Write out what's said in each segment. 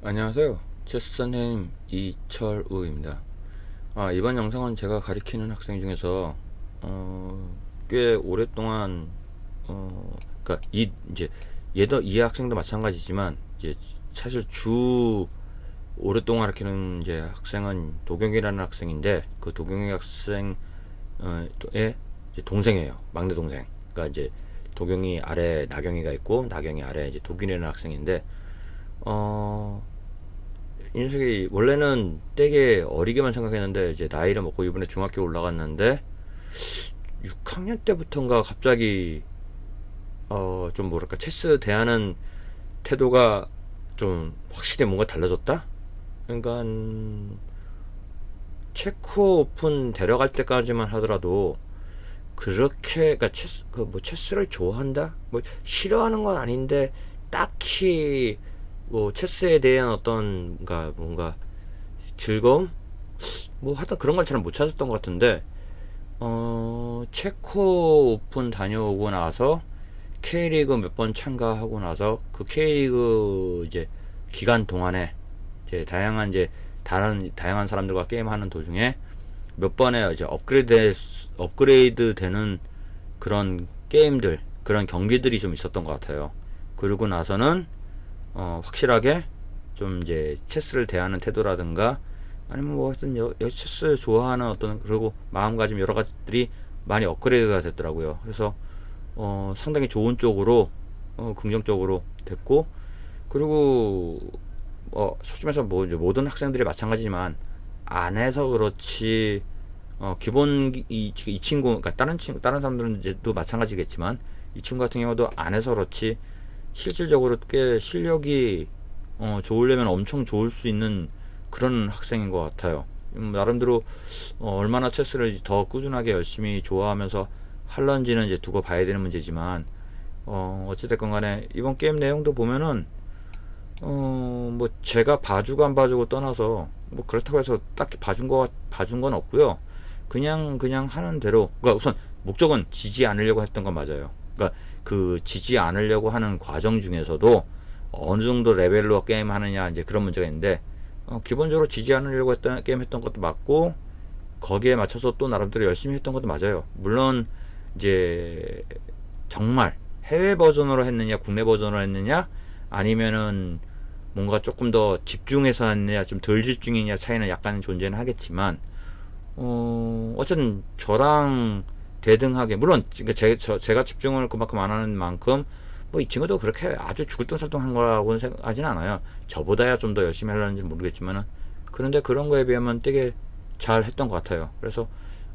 안녕하세요. 체스 선생님 이철우입니다. 이번 영상은 제가 가리키는 학생 중에서 꽤 오랫동안 그러니까 이제 얘도 이 학생도 마찬가지지만 이제 사실 오랫동안 가르치는 이제 학생은 도경이라는 학생인데 그 도경이 학생의 동생이에요. 막내 동생. 그러니까 이제 도경이 아래 나경이가 있고 나경이 아래 이제 도균이라는 학생인데 어 이 녀석이 원래는 되게 어리게만 생각했는데 이제 나이를 먹고 이번에 중학교 올라갔는데 6학년 때부터인가 갑자기 좀 뭐랄까 체스 대하는 태도가 좀 확실히 뭔가 달라졌다. 그러니까 체코 오픈 데려갈 때까지만 하더라도 그렇게 그러니까 체스 그 뭐 체스를 좋아한다 뭐 싫어하는 건 아닌데 딱히 뭐 체스에 대한 어떤 뭔가 즐거움 뭐 하여튼 그런 걸 잘 못 찾았던 것 같은데 체코 오픈 다녀오고 나서 K리그 몇 번 참가하고 나서 그 K리그 이제 기간 동안에 이제 다양한 사람들과 게임하는 도중에 몇 번의 이제 업그레이드 되는 그런 게임들 그런 경기들이 좀 있었던 것 같아요. 그러고 나서는 확실하게 좀 이제 체스를 대하는 태도라든가 아니면 뭐 하여튼 체스 좋아하는 어떤 그리고 마음가짐 여러 가지들이 많이 업그레이드가 됐더라고요. 그래서 상당히 좋은 쪽으로 긍정적으로 됐고 그리고 솔직히 말해서 뭐 이제 모든 학생들이 마찬가지지만 안 해서 그렇지 기본 이 친구 그러니까 다른 사람들은 이제 또 마찬가지겠지만 이 친구 같은 경우도 안 해서 그렇지 실질적으로 꽤 실력이 좋으려면 엄청 좋을 수 있는 그런 학생인 것 같아요. 나름대로 얼마나 체스를 더 꾸준하게 열심히 좋아하면서 할런지는 이제 두고 봐야 되는 문제지만 어찌됐건 간에 이번 게임 내용도 보면은 뭐 제가 봐주고 안 봐주고 떠나서 뭐 그렇다고 해서 딱히 봐준 건 없고요. 그냥 하는 대로 그러니까 우선 목적은 지지 않으려고 했던 건 맞아요. 그러니까 그 지지 않으려고 하는 과정 중에서도 어느 정도 레벨로 게임 하느냐 이제 그런 문제가 있는데 기본적으로 지지 않으려고 게임 했던 것도 맞고 거기에 맞춰서 또 나름대로 열심히 했던 것도 맞아요. 물론 이제 정말 해외 버전으로 했느냐 국내 버전으로 했느냐 아니면은 뭔가 조금 더 집중해서 했느냐 좀 덜 집중이냐 차이는 약간 존재는 하겠지만 어쨌든 저랑 대등하게 물론 제가 집중을 그만큼 안 하는 만큼 뭐 이 친구도 그렇게 아주 죽을 듯 살동한 거라고는 생각하진 않아요. 저보다야 좀 더 열심히 하려는지 모르겠지만은 그런데 그런 거에 비하면 되게 잘 했던 것 같아요. 그래서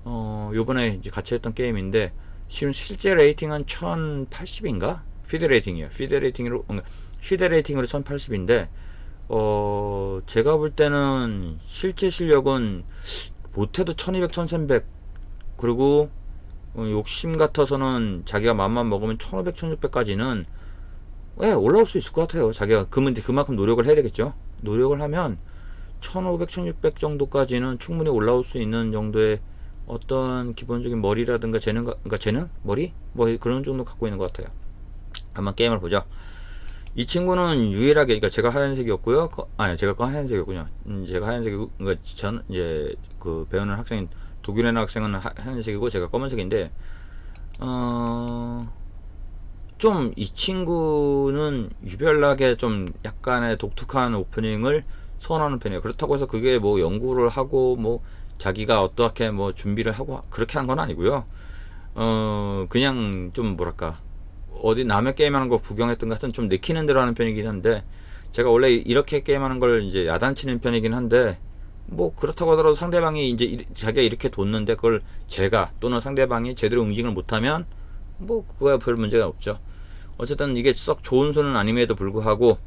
요번에 이제 같이 했던 게임인데 지금 실제 레이팅은 1080인가? 피드 레이팅이에요. 피드 레이팅으로 1080인데 제가 볼 때는 실제 실력은 못해도 1200, 1300 그리고 욕심 같아서는 자기가 맘만 먹으면 1500, 1600까지는 올라올 수 있을 것 같아요. 자기가 그만큼 노력을 해야 되겠죠. 노력을 하면 1500, 1600 정도까지는 충분히 올라올 수 있는 정도의 어떤 기본적인 머리라든가 그러니까 재능? 머리? 뭐 그런 정도 갖고 있는 것 같아요. 한번 게임을 보죠. 이 친구는 유일하게 그러니까 제가 하얀색이었고요. 제가 하얀색이었군요. 제가 하얀색이고 그러니까 전 이제 그 배우는 학생인 독일의 학생은 하얀색이고 제가 검은색인데 좀 이 친구는 유별나게 좀 약간의 독특한 오프닝을 선호하는 편이에요. 그렇다고 해서 그게 뭐 연구를 하고 뭐 자기가 어떻게 뭐 준비를 하고 그렇게 한 건 아니고요. 그냥 좀 뭐랄까 어디 남의 게임하는 거 구경했던 것 같은 좀 내키는 대로 하는 편이긴 한데 제가 원래 이렇게 게임하는 걸 이제 야단치는 편이긴 한데 뭐 그렇다고 하더라도 상대방이 이제 자기가 이렇게 뒀는데 그걸 제가 또는 상대방이 제대로 응징을 못하면 뭐 그거야 별 문제가 없죠. 어쨌든 이게 썩 좋은 수는 아님에도 불구하고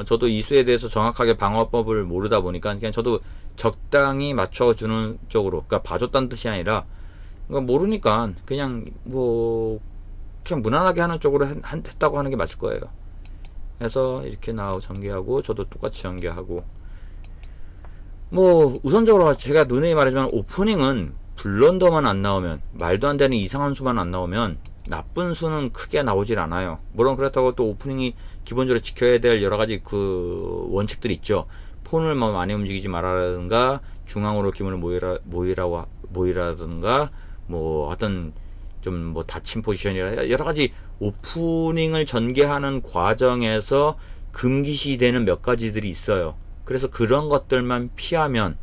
저도 이 수에 대해서 정확하게 방어법을 모르다 보니까 그냥 저도 적당히 맞춰주는 쪽으로 그러니까 봐줬다는 뜻이 아니라 그러니까 모르니까 그냥 무난하게 하는 쪽으로 했다고 하는 게 맞을 거예요. 그래서 이렇게 전개하고 저도 똑같이 전개하고 뭐 우선적으로 제가 누누이 말하지만 오프닝은 블런더만 안 나오면 말도 안 되는 이상한 수만 안 나오면 나쁜 수는 크게 나오질 않아요. 물론 그렇다고 또 오프닝이 기본적으로 지켜야 될 여러 가지 그 원칙들이 있죠. 폰을 뭐 많이 움직이지 말아라든가, 중앙으로 기문을 모이라든가, 뭐 어떤 좀 뭐 닫힌 포지션이라 여러 가지 오프닝을 전개하는 과정에서 금기시 되는 몇 가지들이 있어요. 그래서 그런 것들만 피하면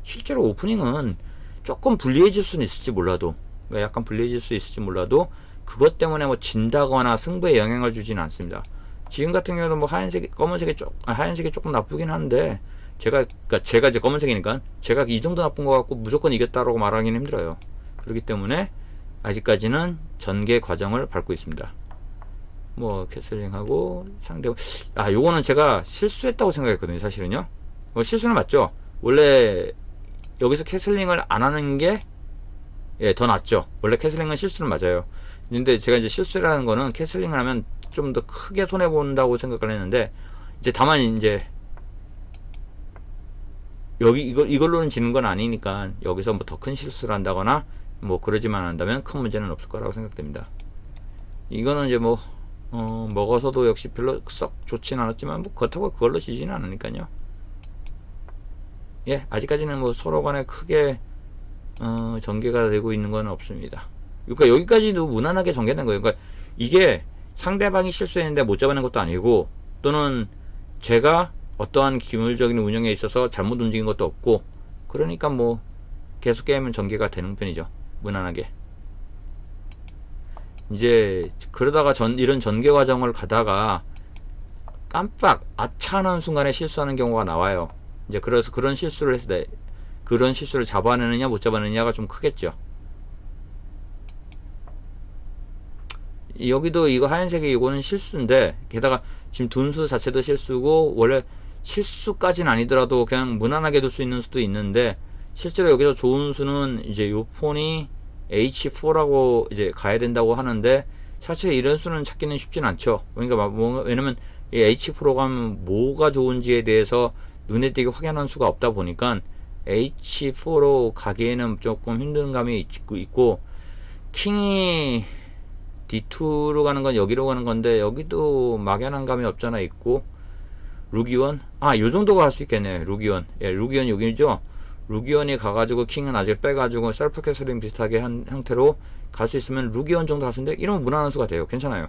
실제로 오프닝은 조금 불리해질 수는 있을지 몰라도, 그러니까 약간 불리해질 수 있을지 몰라도 그것 때문에 뭐 진다거나 승부에 영향을 주지는 않습니다. 지금 같은 경우는 뭐 하얀색이 조금 나쁘긴 한데, 그러니까 제가 이제 검은색이니까 제가 이 정도 나쁜 것 같고 무조건 이겼다라고 말하기는 힘들어요. 그렇기 때문에 아직까지는 전개 과정을 밟고 있습니다. 뭐 캐슬링하고 요거는 제가 실수했다고 생각했거든요. 사실은요. 실수는 맞죠. 원래 여기서 캐슬링을 안 하는 게 더 낫죠. 원래 캐슬링은 실수는 맞아요. 근데 제가 이제 실수라는 거는 캐슬링을 하면 좀 더 크게 손해 본다고 생각을 했는데, 이제 다만 이제 이걸로는 지는 건 아니니까 여기서 뭐 더 큰 실수를 한다거나 뭐 그러지만 한다면 큰 문제는 없을 거라고 생각됩니다. 이거는 이제 먹어서도 역시 별로 썩 좋진 않았지만 뭐 그렇다고 그걸로 지지는 않으니까요. 예, 아직까지는 뭐 서로 간에 크게 전개가 되고 있는 건 없습니다. 그러니까 여기까지도 무난하게 전개된 거예요. 그러니까 이게 상대방이 실수했는데 못 잡아낸 것도 아니고, 또는 제가 어떠한 기물적인 운영에 있어서 잘못 움직인 것도 없고, 그러니까 뭐 계속 게임은 전개가 되는 편이죠. 무난하게. 이제 그러다가 이런 전개 과정을 가다가 깜빡 아차하는 순간에 실수하는 경우가 나와요. 이제 그래서 그런 실수를 했을 때 그런 실수를 잡아내느냐 못 잡아내느냐가 좀 크겠죠. 여기도 이거 하얀색이 이거는 실수인데, 게다가 지금 둔수 자체도 실수고, 원래 실수까지는 아니더라도 그냥 무난하게 둘 수 있는 수도 있는데, 실제로 여기서 좋은 수는 이제 요 폰이 H4라고 이제 가야 된다고 하는데, 사실 이런 수는 찾기는 쉽진 않죠. 그러니까 왜냐면 이 H4로 가면 뭐가 좋은지에 대해서 눈에 띄게 확연한 수가 없다 보니까 H4로 가기에는 조금 힘든 감이 있고, 킹이 D2로 가는 건 여기로 가는 건데, 여기도 막연한 감이 없잖아 있고, 루기원? 요 정도가 할 수 있겠네. 루기원. 예, 루기원 여기죠? 루기원이 가가지고 킹은 아직 빼가지고 셀프 캐슬링 비슷하게 한 형태로 갈 수 있으면 루기원 정도 갈 수 있는데, 이러면 무난한 수가 돼요. 괜찮아요.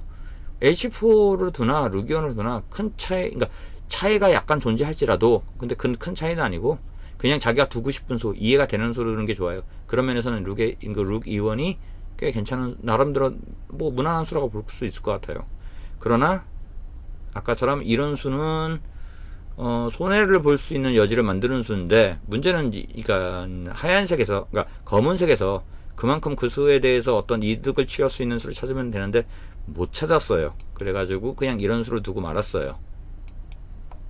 H4를 두나 루기원을 두나 큰 차이, 그러니까 차이가 약간 존재할지라도, 근데 큰 차이는 아니고 그냥 자기가 두고 싶은 수, 이해가 되는 수를 두는 게 좋아요. 그런 면에서는 룩 이원이 꽤 괜찮은, 나름대로 뭐 무난한 수라고 볼 수 있을 것 같아요. 그러나 아까처럼 이런 수는 손해를 볼 수 있는 여지를 만드는 수인데, 문제는 그러니까 하얀색에서, 그러니까 검은색에서 그만큼 그 수에 대해서 어떤 이득을 취할 수 있는 수를 찾으면 되는데 못 찾았어요. 그래가지고 그냥 이런 수를 두고 말았어요.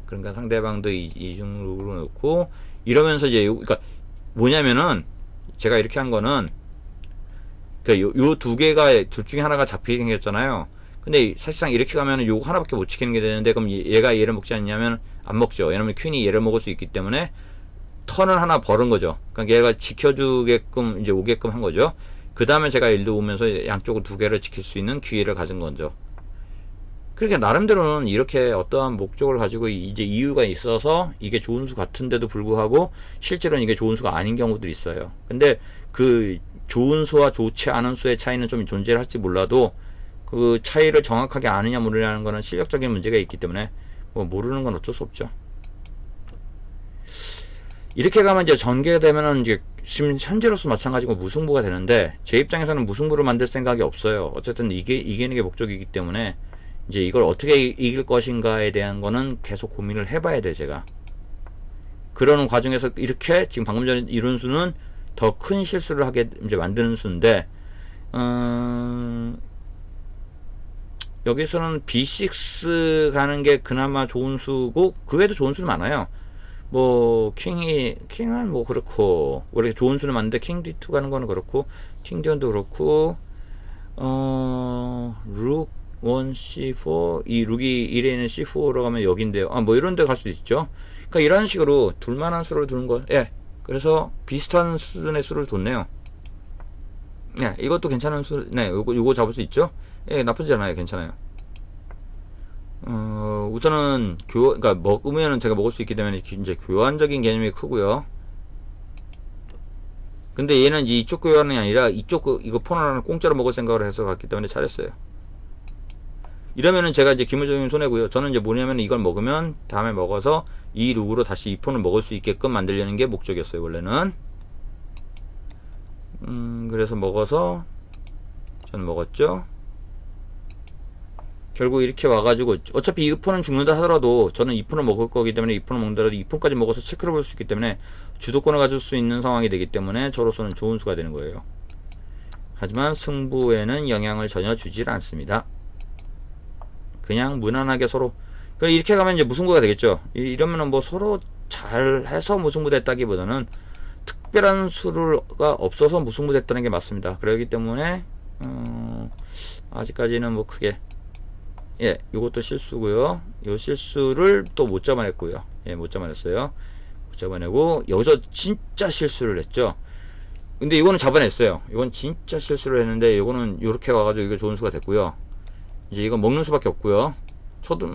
그러니까 상대방도 이중으로 놓고 이러면서 이제 그러니까 뭐냐면은, 제가 이렇게 한 거는, 그러니까 요 두 개가 둘 중에 하나가 잡히게 생겼잖아요. 근데 사실상 이렇게 가면은 요거 하나밖에 못 지키는 게 되는데, 그럼 얘가 얘를 먹지 않냐면 안 먹죠. 왜냐면 퀸이 얘를 먹을 수 있기 때문에 턴을 하나 벌은 거죠. 그러니까 얘가 지켜주게끔 이제 오게끔 한 거죠. 그 다음에 제가 일도 오면서 양쪽으로 두 개를 지킬 수 있는 기회를 가진 거죠. 그러니까 나름대로는 이렇게 어떠한 목적을 가지고 이제 이유가 있어서 이게 좋은 수 같은데도 불구하고 실제로는 이게 좋은 수가 아닌 경우들이 있어요. 근데 그 좋은 수와 좋지 않은 수의 차이는 좀 존재를 할지 몰라도, 그 차이를 정확하게 아느냐 모르냐는 거는 실력적인 문제가 있기 때문에 뭐 모르는 건 어쩔 수 없죠. 이렇게 가면 이제 전개가 되면은 이제 지금 현재로서 마찬가지고 무승부가 되는데, 제 입장에서는 무승부를 만들 생각이 없어요. 어쨌든 이기는 게 목적이기 때문에 이제 이걸 어떻게 이길 것인가에 대한 거는 계속 고민을 해봐야 돼, 제가. 그러는 과정에서 이렇게 지금 방금 전에 이룬 수는 더 큰 실수를 하게 이제 만드는 수인데, 여기서는 B6 가는 게 그나마 좋은 수고, 그 외에도 좋은 수는 많아요. 뭐 킹은 뭐 그렇고, 원래 좋은 수는 많은데 킹 D2 가는 거는 그렇고, 킹 D1도 그렇고, 룩 1 C4, 이 룩이 1에 있는 C4로 가면 여긴데요. 뭐 이런 데 갈 수도 있죠. 그러니까 이런 식으로 둘만한 수를 두는 거. 예. 그래서 비슷한 수준의 수를 뒀네요. 네, 이것도 괜찮은 네, 요거 잡을 수 있죠? 예, 나쁘지 않아요. 괜찮아요. 우선은 그러니까 먹으면은 제가 먹을 수 있기 때문에 이제 교환적인 개념이 크고요. 근데 얘는 이제 이쪽 교환이 아니라 이쪽 이거 폰 하나는 공짜로 먹을 생각을 해서 갔기 때문에 잘했어요. 이러면은 제가 이제 기본적인 손해고요. 저는 이제 뭐냐면 이걸 먹으면 다음에 먹어서 이 룩으로 다시 이 폰을 먹을 수 있게끔 만들려는 게 목적이었어요. 원래는. 그래서 먹어서 저는 먹었죠. 결국 이렇게 와가지고 어차피 이 폰은 죽는다 하더라도 저는 이 폰을 먹을 거기 때문에 이 폰을 먹는다라도 이 폰까지 먹어서 체크를 볼 수 있기 때문에 주도권을 가질 수 있는 상황이 되기 때문에 저로서는 좋은 수가 되는 거예요. 하지만 승부에는 영향을 전혀 주질 않습니다. 그냥 무난하게 서로 이렇게 가면 이제 무승부가 되겠죠. 이러면은 뭐 서로 잘해서 무승부 됐다기보다는 특별한 수가 없어서 무승부 됐다는 게 맞습니다. 그렇기 때문에 아직까지는 뭐 크게 예, 이것도 실수고요. 이 실수를 또 못 잡아냈고요. 예, 못 잡아냈어요. 못 잡아내고 여기서 진짜 실수를 했죠. 근데 이거는 잡아냈어요. 이건 진짜 실수를 했는데 이거는 이렇게 와가지고 이게 좋은 수가 됐고요. 이제 이거 먹는 수밖에 없고요. 저도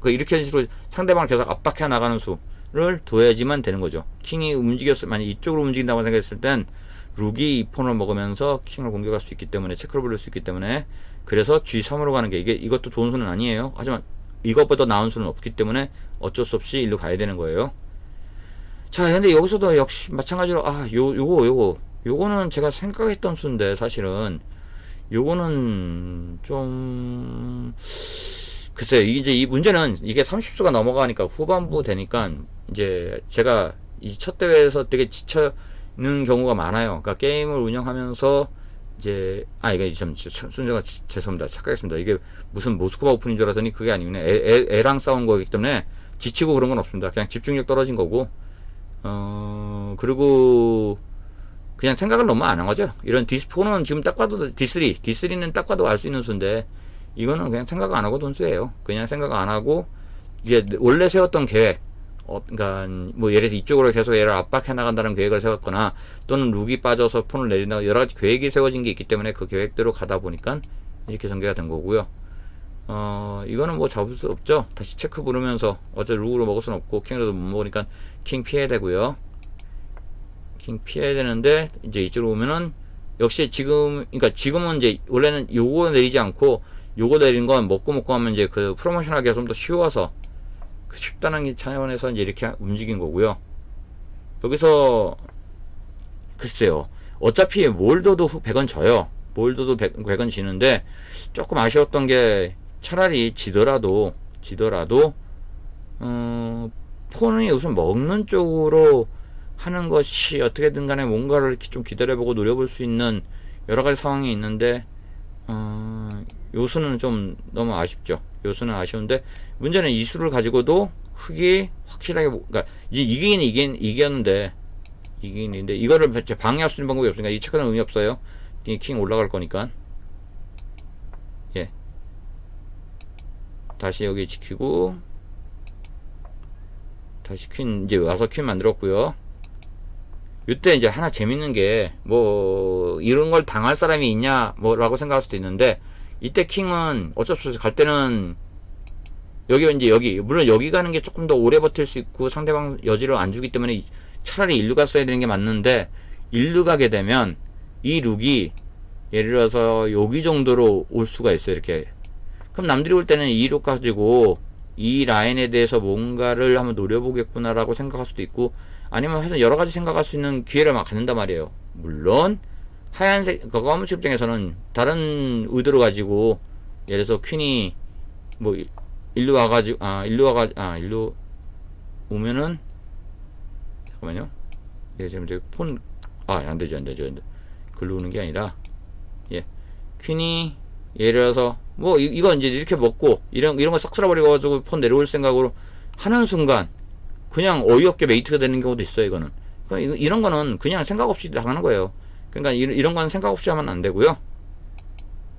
이렇게 식으로 상대방을 계속 압박해 나가는 수를 둬야지만 되는 거죠. 킹이 만약 이쪽으로 움직인다고 생각했을 땐 룩이 이 폰을 먹으면서 킹을 공격할 수 있기 때문에 체크를 부를 수 있기 때문에 그래서 G3으로 가는 게 이것도 좋은 수는 아니에요. 하지만 이것보다 나은 수는 없기 때문에 어쩔 수 없이 일로 가야 되는 거예요. 자, 근데 여기서도 역시 마찬가지로 요거는 제가 생각했던 수인데 사실은 요거는 좀 글쎄요. 이제 이 문제는 이게 30수가 넘어가니까 후반부 되니까 이제 제가 이 첫 대회에서 되게 지쳐는 경우가 많아요. 그러니까 게임을 운영하면서 이제 이게 좀 순서가 죄송합니다. 착각했습니다. 이게 무슨 모스크바 오픈인 줄 알았더니 그게 아니구나. 애랑 싸운 거기 때문에 지치고 그런 건 없습니다. 그냥 집중력 떨어진 거고 그리고 그냥 생각을 너무 안 한 거죠. 이런 디스4는 지금 딱 봐도 D3는 딱 봐도 알 수 있는 수인데 이거는 그냥 생각 안 하고 돈 수예요. 그냥 생각 안 하고 이제 원래 세웠던 계획 그러니까 뭐 예를 들어서 이쪽으로 계속 얘를 압박해 나간다는 계획을 세웠거나 또는 룩이 빠져서 폰을 내린다 여러 가지 계획이 세워진 게 있기 때문에 그 계획대로 가다 보니까 이렇게 전개가 된 거고요. 이거는 뭐 잡을 수 없죠. 다시 체크 부르면서 어차피 룩으로 먹을 수는 없고 킹으로도 못 먹으니까 킹 피해야 되고요. 킹 피해야 되는데 이제 이쪽으로 오면은 역시 그러니까 지금은 이제 원래는 요거 내리지 않고 요거 내린 건 먹고 하면 이제 그 프로모션하기가 좀 더 쉬워서 쉽다는 차원에서 이제 이렇게 움직인 거고요. 여기서 글쎄요. 어차피 몰도도 100원 져요. 몰도도 100원 지는데 조금 아쉬웠던 게 차라리 지더라도 폰이 우선 먹는 쪽으로 하는 것이 어떻게든 간에 뭔가를 이렇게 좀 기다려보고 노려볼 수 있는 여러 가지 상황이 있는데 요수는 좀 너무 아쉽죠. 요수는 아쉬운데 문제는 이 수를 가지고도 흑이 확실하게 그러니까 이겼는데 이거를 방해할 수 있는 방법이 없으니까 이 체크는 의미 없어요. 이 킹 올라갈 거니까 예 다시 여기 지키고 다시 퀸 이제 와서 퀸 만들었고요. 이때 이제 하나 재밌는 게 뭐 이런 걸 당할 사람이 있냐 뭐라고 생각할 수도 있는데 이때 킹은 어쩔 수 없이 갈 때는 여기 물론 여기 가는 게 조금 더 오래 버틸 수 있고 상대방 여지를 안 주기 때문에 차라리 일루 갔어야 되는 게 맞는데 일루 가게 되면 이 룩이 예를 들어서 여기 정도로 올 수가 있어요. 이렇게 그럼 남들이 올 때는 이 룩 가지고 이 라인에 대해서 뭔가를 한번 노려보겠구나라고 생각할 수도 있고 아니면 하여튼 여러 가지 생각할 수 있는 기회를 막 갖는단 말이에요. 물론 하얀색 검은색 입장에서는 다른 의도를 가지고 예를 들어서 퀸이 뭐 일로 오면은 잠깐만요. 예, 지금 안 되죠. 글로 오는 게 아니라 예, 퀸이 예를 들어서 뭐 이거 이제 이렇게 먹고 이런 거 싹 쓸어버리고 가지고 폰 내려올 생각으로 하는 순간 그냥 어이없게 메이트가 되는 경우도 있어요. 이거는 그러니까 이런 거는 그냥 생각 없이 당하는 거예요. 그러니까 이런 건 생각 없이 하면 안 되고요.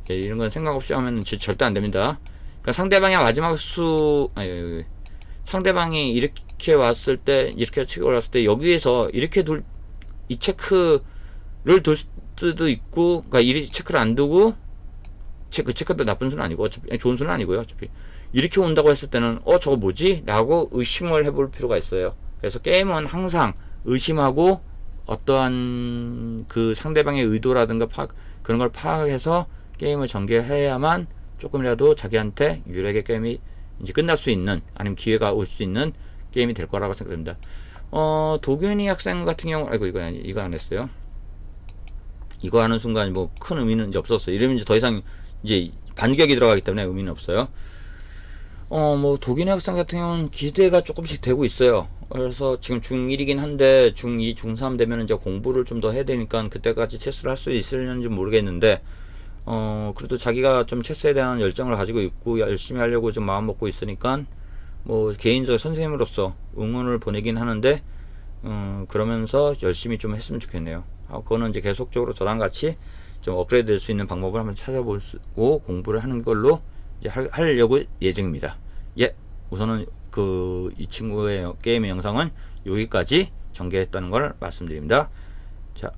예, 이런 건 생각 없이 하면 절대 안 됩니다. 그러니까 상대방이 마지막 상대방이 이렇게 왔을 때 이렇게 치고 올랐을 때 여기에서 이렇게 이 체크를 수도 있고, 그러니까 이리 체크를 안 두고, 그 체크도 나쁜 수는 아니고, 어차피 좋은 수는 아니고요. 어차피 이렇게 온다고 했을 때는 저거 뭐지? 라고 의심을 해볼 필요가 있어요. 그래서 게임은 항상 의심하고 어떠한 그 상대방의 의도라든가 그런 걸 파악해서 게임을 전개해야만 조금이라도 자기한테 유리하게 게임이 이제 끝날 수 있는, 아니면 기회가 올 수 있는 게임이 될 거라고 생각됩니다. 도균이 학생 같은 경우, 아이고, 이거 안 했어요. 이거 하는 순간 뭐 큰 의미는 이제 없었어요. 이러면 이제 더 이상 이제 반격이 들어가기 때문에 의미는 없어요. 뭐 도균이 학생 같은 경우는 기대가 조금씩 되고 있어요. 그래서 지금 중1이긴 한데 중2, 중3 되면 이제 공부를 좀 더 해야 되니까 그때까지 체스를 할 수 있을는지 모르겠는데, 그래도 자기가 좀 체스에 대한 열정을 가지고 있고 열심히 하려고 좀 마음 먹고 있으니까 뭐 개인적 선생님으로서 응원을 보내긴 하는데, 그러면서 열심히 좀 했으면 좋겠네요. 그거는 이제 계속적으로 저랑 같이 좀 업그레이드 될 수 있는 방법을 한번 찾아보고 공부를 하는 걸로 이제 하려고 예정입니다. 예, 우선은 이 친구의 게임의 영상은 여기까지 전개했다는 걸 말씀드립니다. 자,